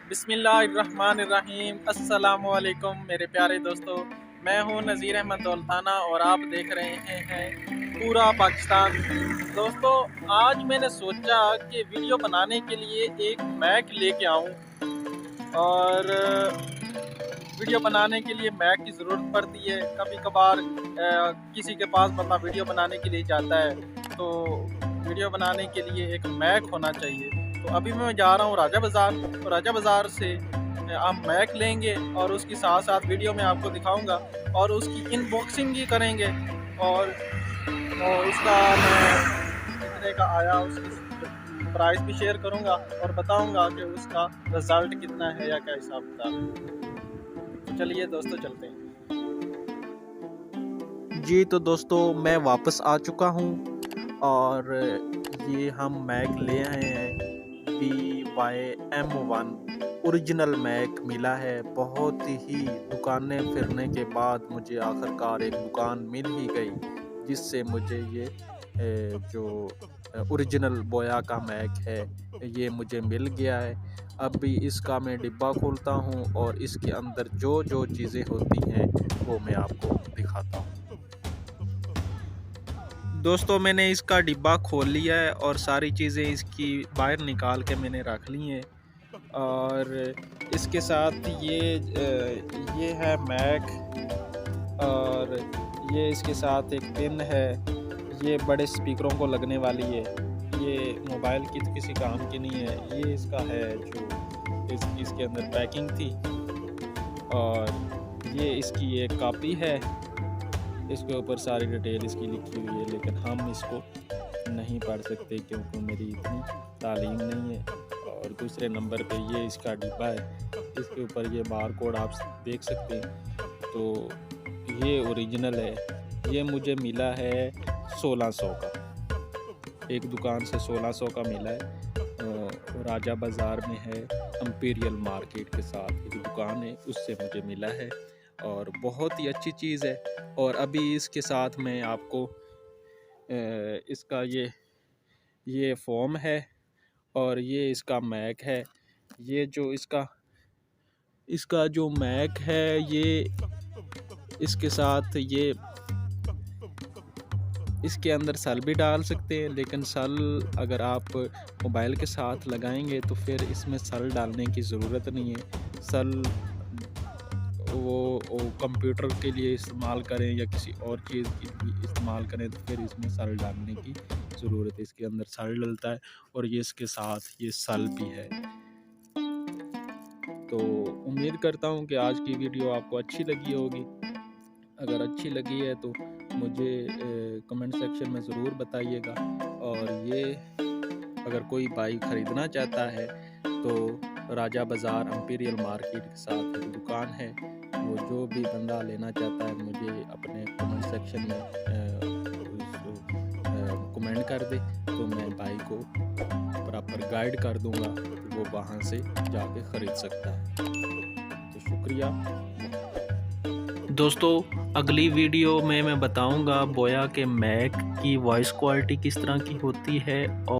बिस्मिल्लाहिर्रहमानिर्रहीम। अस्सलामुअलैकुम मेरे प्यारे दोस्तों, मैं हूं नज़ीर अहमद दौलताना और आप देख रहे हैं पूरा पाकिस्तान। दोस्तों, आज मैंने सोचा कि वीडियो बनाने के लिए एक मैक लेके आऊं और वीडियो बनाने के लिए मैक की ज़रूरत पड़ती है। कभी कभार किसी के पास बंदा वीडियो बनाने के लिए जाता है तो वीडियो बनाने के लिए एक मैक होना चाहिए। तो अभी मैं जा रहा हूँ राजा बाज़ार, तो राजा बाज़ार से हम मैक लेंगे और उसकी साथ साथ वीडियो में आपको दिखाऊंगा और उसकी इनबॉक्सिंग भी करेंगे और उसका मैं कितने का आया उसकी प्राइस भी शेयर करूंगा और बताऊंगा कि उसका रिज़ल्ट कितना है या क्या हिसाब किताब है। चलिए दोस्तों, चलते हैं। जी तो दोस्तों, मैं वापस आ चुका हूँ और ये हम मैक ले आए हैं BYM1 ओरिजिनल मैक मिला है। बहुत ही दुकानें फिरने के बाद मुझे आखिरकार एक दुकान मिल ही गई जिससे मुझे ये जो ओरिजिनल बोया का मैक है ये मुझे मिल गया है। अभी इसका मैं डिब्बा खोलता हूँ और इसके अंदर जो जो चीज़ें होती हैं वो मैं आपको दिखाता हूँ। दोस्तों, मैंने इसका डिब्बा खोल लिया है और सारी चीज़ें इसकी बाहर निकाल के मैंने रख ली हैं और इसके साथ ये है मैक और ये इसके साथ एक पिन है। ये बड़े स्पीकरों को लगने वाली है। ये मोबाइल की तो किसी काम की नहीं है। ये इसका है जो इसके अंदर पैकिंग थी और ये इसकी एक कॉपी है। इसके ऊपर सारी डिटेल इसकी लिखी हुई है, लेकिन हम इसको नहीं पढ़ सकते क्योंकि मेरी इतनी तालीम नहीं है। और दूसरे नंबर पे ये इसका डिब्बा है, इसके ऊपर ये बार कोड आप देख सकते हैं। तो ये ओरिजिनल है। ये मुझे मिला है 1600 का, एक दुकान से 1600 का मिला है। राजा बाज़ार में है, एम्पीरियल मार्केट के साथ एक दुकान है, उससे मुझे मिला है और बहुत ही अच्छी चीज़ है। और अभी इसके साथ मैं आपको इसका ये फ़ोम है और ये इसका मैक है। ये जो इसका जो मैक है ये इसके साथ ये इसके अंदर सल भी डाल सकते हैं, लेकिन सल अगर आप मोबाइल के साथ लगाएंगे तो फिर इसमें सल डालने की ज़रूरत नहीं है। सल वो कंप्यूटर के लिए इस्तेमाल करें या किसी और चीज़ के लिए इस्तेमाल करें तो फिर इसमें सल डालने की ज़रूरत है। इसके अंदर सल डलता है और ये इसके साथ ये सल भी है। तो उम्मीद करता हूँ कि आज की वीडियो आपको अच्छी लगी होगी। अगर अच्छी लगी है तो मुझे कमेंट सेक्शन में ज़रूर बताइएगा। और ये अगर कोई बाइक ख़रीदना चाहता है तो राजा बाज़ार एम्पीरियल मार्केट के साथ एक दुकान है। वो जो भी बंदा लेना चाहता है मुझे अपने कमेंट सेक्शन में कमेंट कर दे तो मैं बाइक को प्रॉपर गाइड कर दूंगा, तो वो वहाँ से जाके ख़रीद सकता है। तो शुक्रिया दोस्तों। अगली वीडियो में मैं बताऊंगा बोया के मैक की वॉइस क्वालिटी किस तरह की होती है और